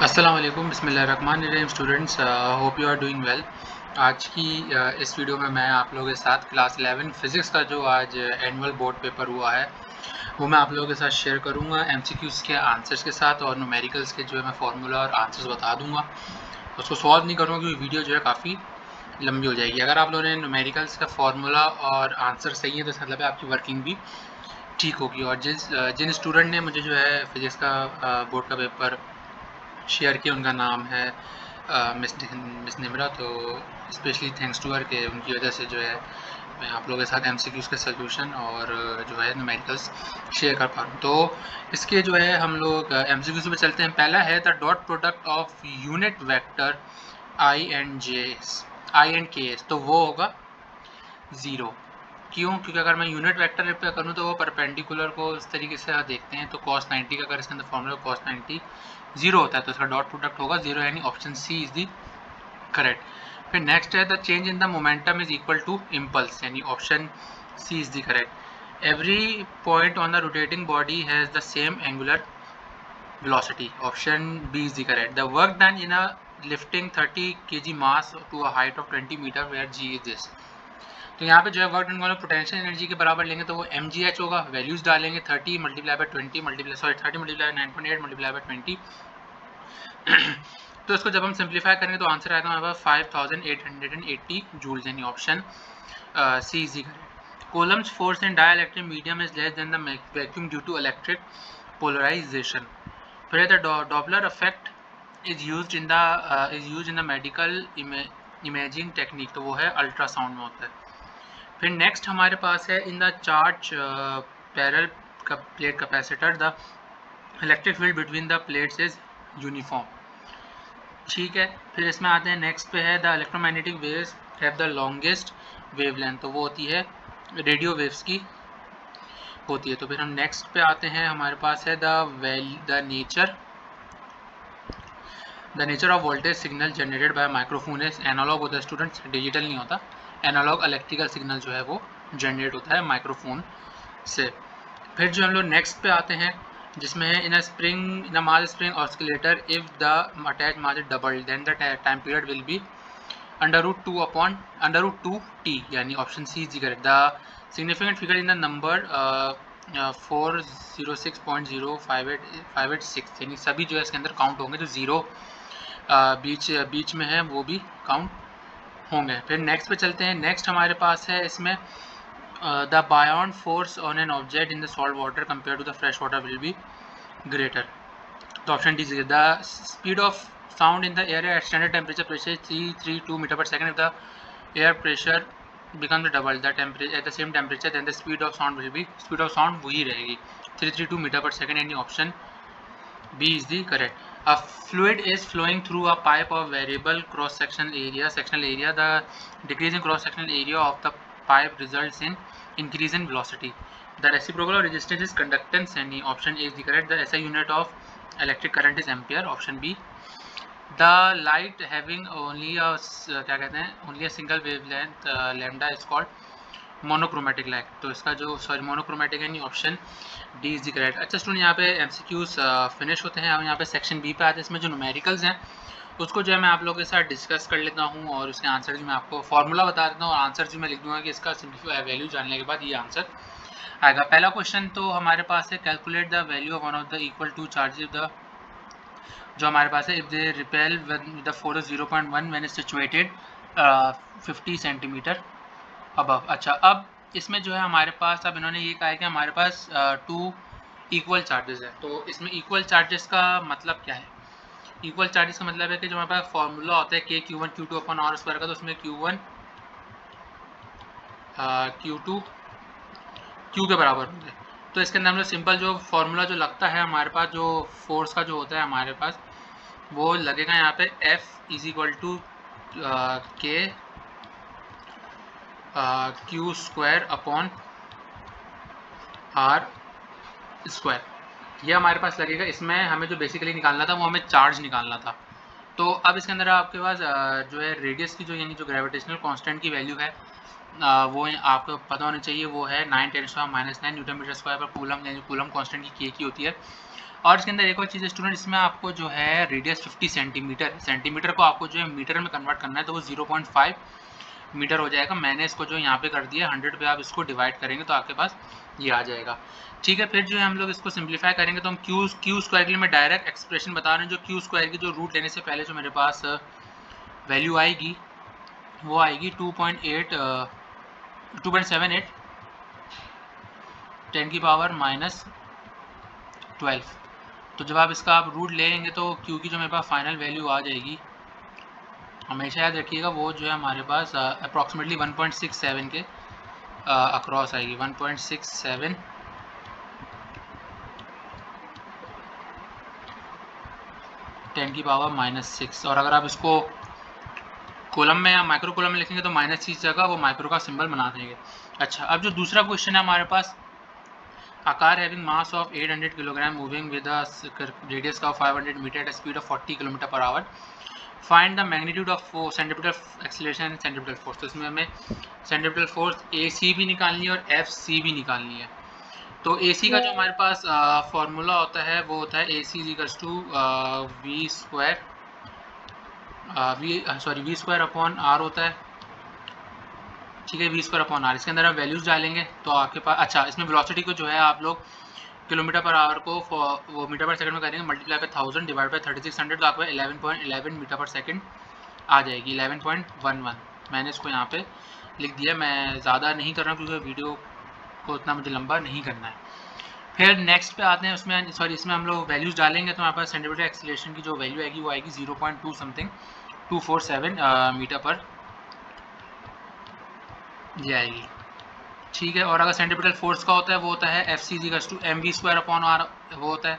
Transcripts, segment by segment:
अस्सलाम वालेकुम बिस्मिल्लाहिर्रहमानिर्रहीम students, hope you are doing well. आज की इस वीडियो में मैं आप लोगों के साथ क्लास 11 फिज़िक्स का जो आज एनुअल बोर्ड पेपर हुआ है वो मैं आप लोगों के साथ शेयर करूंगा एमसीक्यूज़ के आंसर्स के साथ, और न्यूमेरिकल्स के जो है मैं फार्मूला और आंसर्स बता दूंगा। उसको सॉल्व नहीं करूँगा क्योंकि वीडियो जो है काफ़ी लंबी हो जाएगी। अगर आप लोगों ने न्यूमेरिकल्स का फार्मूला और आंसर सही है तो इसका मतलब है आपकी वर्किंग भी ठीक होगी। और जिन स्टूडेंट ने मुझे जो है फिज़िक्स का बोर्ड का पेपर शेयर किया उनका नाम है मिस निमरा। तो स्पेशली थैंक्स टू हर के उनकी वजह से जो है मैं आप लोगों के साथ एमसीक्यूज़ के सोल्यूशन और जो है न्यूमेरिकल्स शेयर कर पा रहा हूँ। तो इसके जो है हम लोग एमसीक्यूज़ पे चलते हैं। पहला है the dot product of unit vector I and के एस, तो वो होगा 0। क्यों? क्योंकि अगर मैं यूनिट वेक्टर पे करूँ तो वो परपेंडिकुलर को इस तरीके से देखते हैं, तो cos 90 का अगर इसके अंदर फॉर्मूला cos 90 0 होता है तो इसका डॉट प्रोडक्ट होगा 0, यानी option C is the correct. फिर नेक्स्ट है the change in the momentum is equal to impulse, यानी option C is the correct. Every point on the rotating body has the same angular velocity, option B is the correct. The work done in a lifting 30 kg mass to a height of 20 meter where G is this। तो यहाँ पे जो है work done को हम potential energy के बराबर लेंगे तो वो mgh होगा। वैल्यूज डालेंगे 30 multiply by 20 multiply 30 multiply 9.8 multiply by 20 तो इसको जब हम सिंप्लीफाई करेंगे तो आंसर आएगा हमारे पास 5880 जूल्स, यानी option C is correct. Coulomb's force in dielectric medium is less than the vacuum due to electric polarisation. फिर the Doppler effect is used in the medical imaging technique, तो वो है अल्ट्रासाउंड में होता है। फिर नेक्स्ट हमारे पास है in the charge parallel plate capacitor the electric field between the plates is uniform. ठीक है, फिर इसमें आते हैं नेक्स्ट पे है the electromagnetic waves have the longest wavelength, तो वो होती है रेडियो वेव्स की होती है। तो फिर हम नेक्स्ट पे आते हैं, हमारे पास है the nature of voltage signal generated by microphone is analog होता है स्टूडेंट्स, डिजिटल नहीं होता। एनालॉग इलेक्ट्रिकल सिग्नल जो है वो जनरेट होता है माइक्रोफोन से। फिर जो हम लोग नेक्स्ट पे आते हैं जिसमें है in a mass spring oscillator if the attach mass is double then the time period will be √2 t, यानी option C is correct. The significant figure in the number 406.0586, यानी सभी जो है इसके अंदर काउंट होंगे, जो जीरो बीच में है वो भी काउंट होंगे। फिर नेक्स्ट पे चलते हैं। नेक्स्ट हमारे पास है इसमें the buoyant force on an object in the salt water compare to the fresh water will be greater, तो option D is the speed of sound in the air at standard temperature pressure is 332 meter per second. If the air pressure becomes double the temperature at the same temperature, then the speed of sound वही रहेगी 332 meter per second, यानी option B is the correct. A fluid is flowing through a pipe of variable cross sectional area. The decrease in cross sectional area of the pipe results in increase in velocity. The reciprocal of resistance is conductance, and option A is the correct. The SI unit of electric current is ampere, option B. The light having only a single wavelength lambda is called monochromatic light, तो इसका जो monochromatic है option D is the correct. अच्छा student, यहाँ पे MCQs finish होते हैं। अब यहाँ पे सेक्शन बी पे आते हैं। इसमें जो न्यूमेरिकल्स हैं उसको जो है मैं आप लोगों के साथ डिस्कस कर लेता हूँ, और उसके आंसर भी मैं आपको फॉर्मूला बता देता हूँ और आंसर भी मैं लिख दूंगा कि इसका सिंपलीफाई वैल्यू जानने के बाद ये आंसर आएगा। पहला क्वेश्चन तो हमारे पास है calculate the value of one of the equal two charges the, जो हमारे पास है if they repel the force 0.1 when is situated 50 centimetre above. अच्छा, अब इसमें जो है हमारे पास, अब इन्होंने ये कहा है कि हमारे पास 2 इक्वल चार्जेस है। तो इसमें इक्वल चार्जेस का मतलब क्या है? इक्वल चार्जेस का मतलब है कि जो हमारे पास फॉर्मूला होता है के Q1 Q2 upon R square का, तो उसमें Q1 Q2 Q के बराबर होंगे। तो इसके अंदर हम लोग सिंपल जो फॉर्मूला जो लगता है हमारे पास, जो फोर्स का जो होता है हमारे पास, वो लगेगा यहाँ पे F इज इक्वल टू के Q square upon R square, ये हमारे पास लगेगा। इसमें हमें जो बेसिकली निकालना था वो हमें चार्ज निकालना था। तो अब इसके अंदर आपके पास जो है रेडियस की जो यानी जो ग्रेविटेशनल कांस्टेंट की वैल्यू है वो आपको पता होनी चाहिए, वो है 9 × 10⁻⁹ न्यूटन मीटर स्क्वायर पर कूलम, यानी कूलम कांस्टेंट की के की होती है और इसके अंदर एक और चीज़ स्टूडेंट, इसमें आपको जो है रेडियस 50 सेंटीमीटर को आपको जो है मीटर में कन्वर्ट करना है, तो वो 0.5 मीटर हो जाएगा। मैंने इसको जो यहाँ पे कर दिया 100 पे, आप इसको डिवाइड करेंगे तो आपके पास ये आ जाएगा। ठीक है, फिर जो है हम लोग इसको सिंप्लीफाई करेंगे तो हम क्यू स्क्वायर के लिए मैं डायरेक्ट एक्सप्रेशन बता रहे हैं, जो क्यू स्क्वायर की जो रूट लेने से पहले जो मेरे पास वैल्यू आएगी वो आएगी 2.78 10⁻⁻12। तो जब आप इसका रूट लेंगे तो क्यू की जो मेरे पास फाइनल वैल्यू आ जाएगी, हमेशा याद रखिएगा, वो जो है हमारे पास अप्रॉक्सीमेटली 1.67 के अक्रॉस आएगी। 1.67 10⁻⁻6। और अगर आप इसको कॉलम में या माइक्रो कॉलम में लिखेंगे तो माइनस की जगह वो माइक्रो का सिंबल बना देंगे। अच्छा, अब जो दूसरा क्वेश्चन है हमारे पास, a car having mass of 800 kg moving with a radius of 500 meter at a speed of 40 km/h, find the magnitude of centripetal acceleration and centripetal force। तो इसमें हमें centripetal force AC भी निकालनी है और FC भी निकालनी है। तो AC का जो हमारे पास फॉर्मूला होता है वो होता है AC = v square upon r होता है। ठीक है, v²/r। इसके अंदर आप वैल्यूज डालेंगे तो आपके पास, अच्छा, इसमें वेलोसिटी को जो है आप लोग km/h को वो मीटर/सेकंड में करेंगे, मल्टीप्लाई बाय 1000 डिवाइड बाय 3600, तो आपको 11.11 मीटर/सेकंड आ जाएगी, 11.11। मैंने इसको यहाँ पे लिख दिया, मैं ज़्यादा नहीं कर रहा हूँ क्योंकि वीडियो को उतना मुझे लंबा नहीं करना है। फिर नेक्स्ट पे आते हैं, उसमें इसमें हम लोग वैल्यूज डालेंगे तो हमारे पास सेंटीमीटर एक्सीलरेशन की जो वैल्यू आएगी वो आएगी 0.2 समथिंग 247 मीटर पर ये आएगी। ठीक है, और अगर सेंटीमीटर फोर्स का होता है वो होता है FC = mv²/r, वो होता है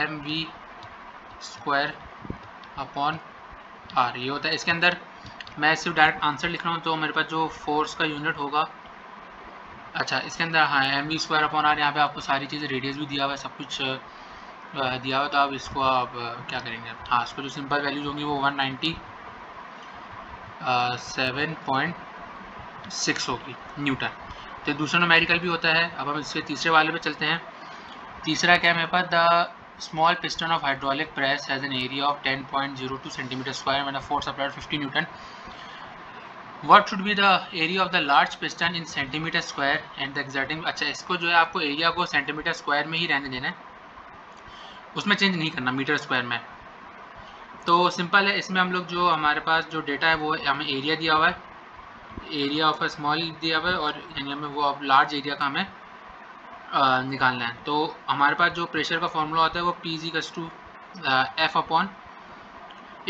mv²/r, ये होता है। इसके अंदर मैं सिर्फ डायरेक्ट आंसर लिख रहा हूँ तो मेरे पास जो फोर्स का यूनिट होगा, अच्छा, इसके अंदर हाँ mv²/r, यहाँ पे आपको सारी चीज़ें, रेडियस भी दिया हुआ है, सब कुछ दिया हुआ है। तो आप इसको आप क्या करेंगे, हाँ, इसको जो सिंपल वैल्यूज होंगी वो 197.6 होगी न्यूटन। तो दूसरा न्यूमेरिकल भी होता है। अब हम इसके तीसरे वाले पे चलते हैं। तीसरा क्या है मेरे पास, the small piston of hydraulic press has an area of 10.02 centimetre square when a force applied 50 newton. What should be the area of the large piston in centimetre square and the exerting. अच्छा, इसको जो है आपको area को centimetre square में ही रहने देना है, उसमें चेंज नहीं करना मीटर स्क्वायर में। तो सिंपल है, इसमें हम लोग जो हमारे पास जो डेटा है वो हमें एरिया दिया हुआ है, एरिया ऑफ अ स्मॉल दिया हुआ है, और यानी हमें वो अब लार्ज एरिया का हमें निकालना है। तो हमारे पास जो प्रेशर का फॉर्मूला होता है वो P = F/A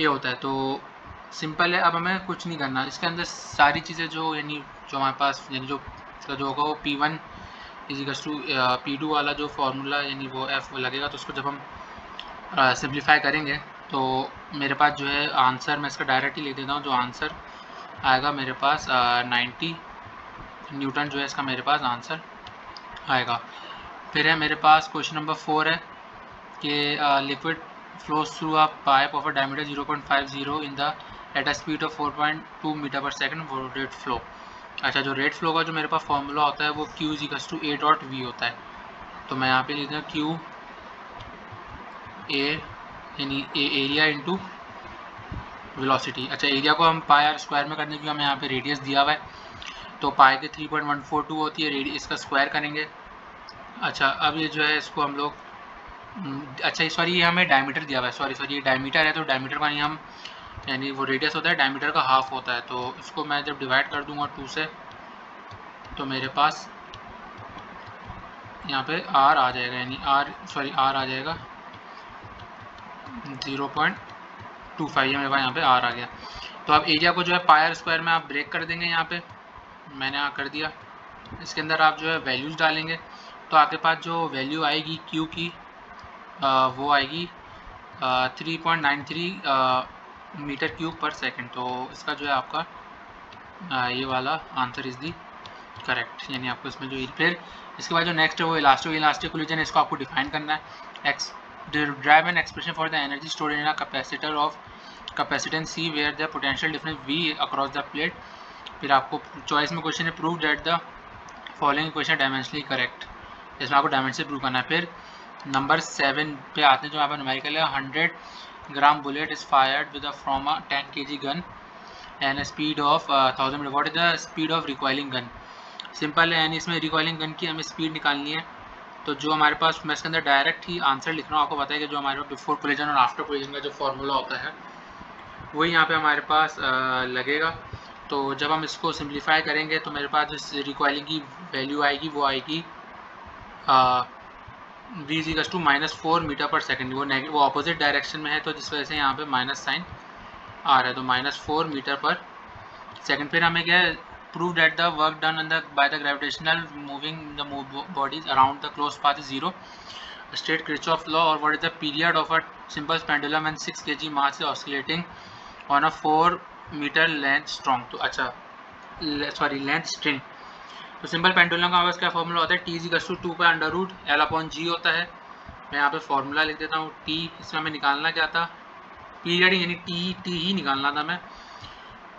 होता है। तो सिंपल है, अब हमें कुछ नहीं करना, इसके अंदर सारी चीज़ें जो यानी जो हमारे पास यानी जो इसका जो होगा वो P1 = P2 वाला जो फार्मूला यानी वो F लगेगा। तो उसको जब हम सिंप्लीफाई करेंगे तो मेरे पास जो है आंसर, मैं इसका डायरेक्ट ही ले देता हूँ, जो आंसर आएगा मेरे पास 90 न्यूटन जो है इसका मेरे पास आंसर आएगा। फिर है मेरे पास क्वेश्चन नंबर 4 है कि liquid flows through a pipe of a diameter 0.50 in the at a speed of 4.2 metre per second वो रेट फ्लो। अच्छा, जो रेट फ्लो का जो मेरे पास फॉर्मूला होता है वो Q = A.V होता है। तो मैं यहाँ पे लिखता हूँ Q A यानी एरिया इंटू वेलोसिटी। अच्छा, एरिया को हम पाई स्क्वायर में करने के लिए हमें यहाँ पे रेडियस दिया हुआ है, तो पाई के 3.142 होती है, रेडियस इसका स्क्वायर करेंगे। अच्छा, अब ये जो है इसको हम लोग, अच्छा सॉरी, ये हमें डायमीटर दिया हुआ है, सॉरी ये डायमीटर है, तो डायमीटर का हम यानी वो रेडियस होता है, डायमीटर का हाफ होता है। तो इसको मैं जब डिवाइड कर दूंगा 2 से तो मेरे पास यहाँ पे R आ जाएगा, यानी R आ जाएगा 0.25, ये मेरे पास यहाँ पे R आ गया। तो अब एरिया को जो है पाई स्क्वायर में आप ब्रेक कर देंगे, यहाँ पे मैंने यहाँ कर दिया। इसके अंदर आप जो है वैल्यूज़ डालेंगे तो आपके पास जो वैल्यू आएगी Q की वो आएगी 3.93 मीटर क्यूब पर सेकंड। तो इसका जो है आपका ये वाला आंसर इज़ दी करेक्ट, यानी आपको इसमें जो, फिर इसके बाद जो नेक्स्ट है वो इलास्टिक कोलिजन है, इसको आपको डिफाइन करना है। Drive an expression for the energy stored in a capacitor of capacitance C where the potential difference V across the plate. फिर आपको चॉइस में क्वेश्चन है, prove that the following equation dimensionally correct, इसमें आपको dimension prove करना है। फिर number 7 पे आते हैं जो यहाँ पर न्यूमेरिकल है 100 gram bullet is fired with from a 10 kg gun and speed of 1000 metre. What is the speed of recoiling gun? Simple है, यानी इसमें रिकॉइलिंग गन की हमें स्पीड निकालनी है। तो जो हमारे पास, मैं इसके अंदर डायरेक्ट ही आंसर लिख रहा हूँ, आपको पता है कि जो हमारे पास बिफोर कोलिजन और आफ्टर कोलिजन का जो फार्मूला होता है वही यहाँ पे हमारे पास लगेगा। तो जब हम इसको सिंप्लीफाई करेंगे तो मेरे पास जिस रिकॉइलिंग की वैल्यू आएगी वो आएगी v equals to -4 metre per second. वो ऑपोजिट डायरेक्शन में है तो जिस वजह से यहाँ पे माइनस साइन आ रहा है, तो -4 मीटर पर सेकेंड। फिर हमें क्या है, prove that the work done on the by the gravitational moving the bodies around the close path is 0। State Kirchhoff law और what is the period of a simple pendulum and 6 kg mass is oscillating on a 4 metre length strong. तो अच्छा sorry length string. तो simple pendulum का बस क्या formula होता है, T is equal to 2 होता है। मैं यहाँ पे फॉर्मूला लिख देता हूँ टी। इसमें हमें निकालना क्या था, पीरियड यानी टी ही निकालना था मैं,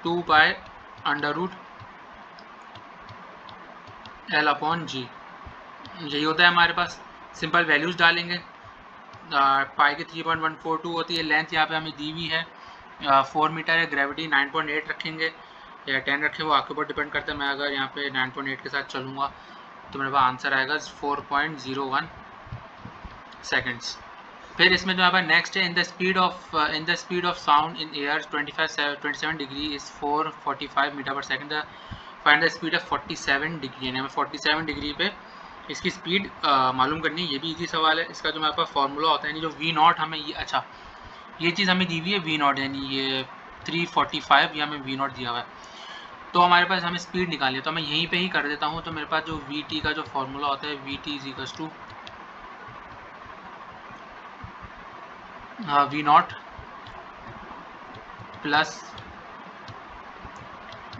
2/√L/G यही होता है हमारे पास। सिंपल वैल्यूज़ डालेंगे, पाई की 3.142 होती है, लेंथ यहाँ पे हमें दी हुई है 4 मीटर है, ग्रेविटी 9.8 रखेंगे या 10 रखें, वो आपके ऊपर डिपेंड करता है। मैं अगर यहाँ पे 9.8 के साथ चलूँगा तो मेरे पास आंसर आएगा 4.01 सेकेंड्स। फिर इसमें जो यहाँ पर नेक्स्ट है, in the speed of sound in air 27 degree is 445 metre per second. Find the speed of 47 degree, यानी हमें 47 डिग्री पे इसकी स्पीड मालूम करनी है। ये भी इजी सवाल है। इसका जो हमारे पास फॉर्मूला होता है, यानी जो V0 हमें ये, अच्छा ये चीज़ हमें दी हुई है V0, यानी ये 345 ये हमें V0 दिया हुआ है। तो हमारे पास हमें स्पीड निकालनी है, तो मैं यहीं पे ही कर देता हूँ। तो मेरे पास जो VT का जो फॉर्मूला होता है, VT is equals to V0 plus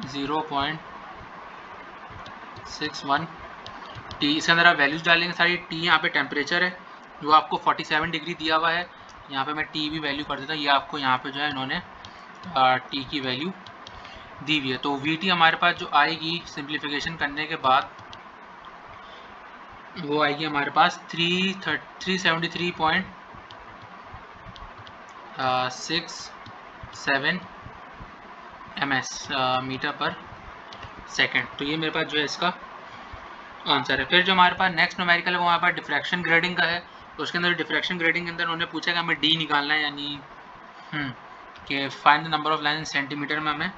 0.61 T. इसके अंदर आप वैल्यूज़ डालेंगे सारी। टी यहाँ पे टेम्परेचर है जो आपको 47 डिग्री दिया हुआ है। यहाँ पे मैं टी भी वैल्यू कर देता हूँ, ये आपको यहाँ पे जो है इन्होंने टी की वैल्यू दी हुई है। तो वी टी हमारे पास जो आएगी सिंप्लीफिकेशन करने के बाद वो आएगी हमारे पास 373.67 ms मीटर पर सेकेंड। तो ये मेरे पास जो है इसका आंसर है। फिर जो हमारे पास नेक्स्ट न्यूमेरिकल है वो हमारे पास डिफ्रैक्शन ग्रेडिंग का है। तो उसके अंदर डिफ्रैक्शन ग्रेडिंग के अंदर उन्होंने पूछा कि हमें डी निकालना है, यानी कि find the number of line in centimetre में हमें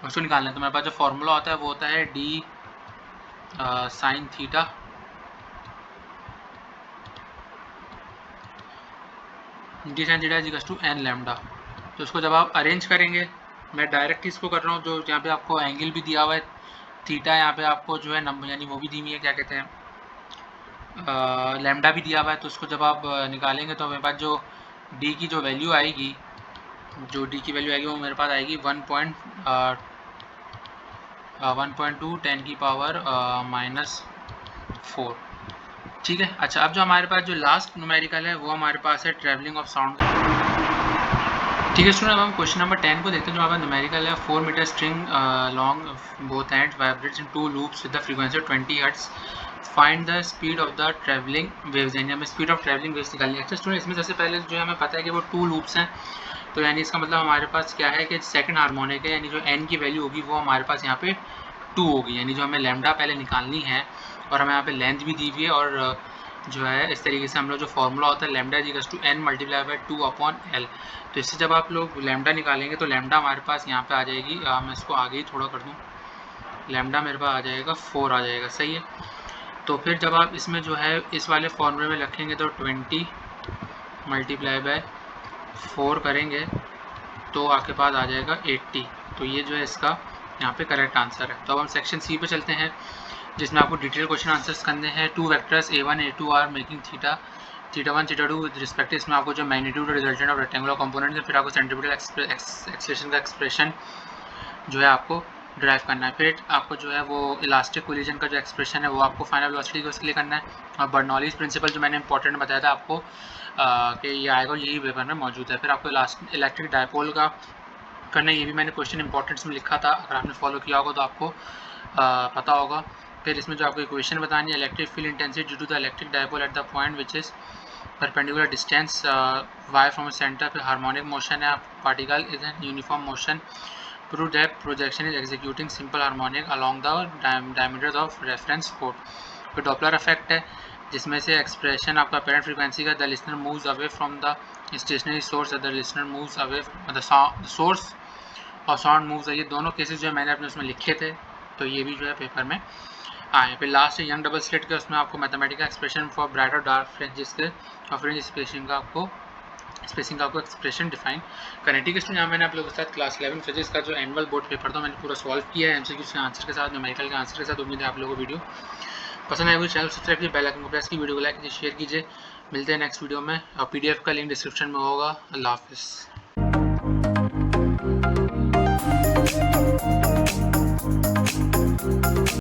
उसको निकालना है। तो मेरे पास जो फॉर्मूला होता है वो होता है D sine theta is to N lambda. तो उसको जब आप अरेंज करेंगे, मैं डायरेक्ट इसको कर रहा हूँ, जो यहाँ पे आपको एंगल भी दिया हुआ है थीटा, यहाँ पे आपको जो है नंबर यानी वो भी दी हुई है, क्या कहते हैं लैम्डा भी दिया हुआ है। तो उसको जब आप निकालेंगे तो मेरे पास जो डी की जो वैल्यू आएगी, वो मेरे पास आएगी 1.2 10 की पावर -4। ठीक है। अच्छा, अब जो हमारे पास जो लास्ट न्यूमेरिकल है वो हमारे पास है ट्रैवलिंग ऑफ साउंड। ठीक है स्टूडेंट, अब हम क्वेश्चन नंबर 10 को देखते हैं। जो हमारा न्यूमेरिकल है 4 meter string long both end vibrates in 2 loops with the frequency of 20 hertz. Find the speed of the travelling waves, यानी हमें स्पीड ऑफ ट्रैवलिंग वेव्स निकालनी है। अच्छा स्टूडेंट, इसमें सबसे पहले जो है हमें पता है कि वो 2 लूप्स हैं, तो यानी इसका मतलब हमारे पास क्या है कि सेकंड हार्मोनिक है, यानी जो n की वैल्यू होगी वो हमारे पास यहाँ पे 2 होगी, यानी जो हमें लैम्डा पहले निकालनी है और हमें यहाँ पे लेंथ भी दी हुई है। और जो है इस तरीके से हम लोग जो फॉर्मूला होता है lambda equals to n multiply by 2/L। तो इससे जब आप लोग लैम्डा निकालेंगे तो लैम्डा हमारे पास यहाँ पे आ जाएगी, मैं इसको आगे ही थोड़ा कर दूँ, लैम्डा मेरे पास आ जाएगा 4 आ जाएगा। सही है। तो फिर जब आप इसमें जो है इस वाले फॉर्मूले में रखेंगे तो 20 मल्टीप्लाई बाय 4 करेंगे तो आपके पास आ जाएगा 80। तो ये जो है इसका यहाँ पे करेक्ट आंसर है। तो अब हम सेक्शन सी पे चलते हैं, जिसमें आपको डिटेल क्वेश्चन आंसर्स करने हैं। 2 vectors a1 a2 are making theta 1 θ2 with respect. इसमें आपको जो मैग्नीट्यूड और रिजल्टेंट ऑफ रेक्टेंगुलर कंपोनेंट है, फिर आपको सेंट्रीपिटल एक्सेलरेशन का एक्सप्रेशन जो है आपको ड्राइव करना है। फिर आपको जो है वो इलास्टिक कोलिजन का जो एक्सप्रेशन है वो आपको फाइनल वेलोसिटी के उसके लिए करना है। और बर्नौलीज प्रिंसिपल जो मैंने इंपॉर्टेंट बताया था आपको कि ये आएगा, यही पेपर में मौजूद है। फिर आपको इलेक्ट्रिक डायपोल का करना है, ये भी मैंने क्वेश्चन इंपॉर्टेंट्स में लिखा था, अगर आपने फॉलो किया होगा तो आपको पता होगा। फिर इसमें जो आपको इक्वेशन बतानी है, electric field intensity due to the electric dipole at the point which is perpendicular distance y from centre पे हार्मोनिक मोशन है, particle is an uniform motion, prove that projection is executing simple harmonic along the diameter of reference port. फिर Doppler effect है जिसमें से expression आपका apparent frequency का, the listener moves away from the stationary source, the listener moves away the source और sound moves. ये दोनों cases जो है मैंने अपने उसमें लिखे थे, तो ये भी जो है पेपर में आए। फिर लास्ट यंग डबल स्लिट के, उसमें आपको मैथमेटिकल एक्सप्रेशन फॉर ब्राइट और डार्क फ्रिंजेस के और फ्रिंज स्पेसिंग का आपको एक्सप्रेशन डिफाइन करने। ठीक है स्टूडेंट, यहाँ मैंने आप लोगों के साथ क्लास 11 फिजिक्स का जो एनुअल बोर्ड पेपर था मैंने पूरा सॉल्व किया है एमसीक्यू के आंसर के साथ, न्यूमेरिकल के आंसर के साथ। उम्मीद है आप लोगों को वीडियो पसंद आएगी। चैनल सब्सक्राइब कीजिए, बेल आइकन को प्रेस की, वीडियो को लाइक कीजिए, शेयर कीजिए। मिलते हैं नेक्स्ट वीडियो में और पीडीएफ का लिंक डिस्क्रिप्शन में होगा। अल्लाह हाफिज़।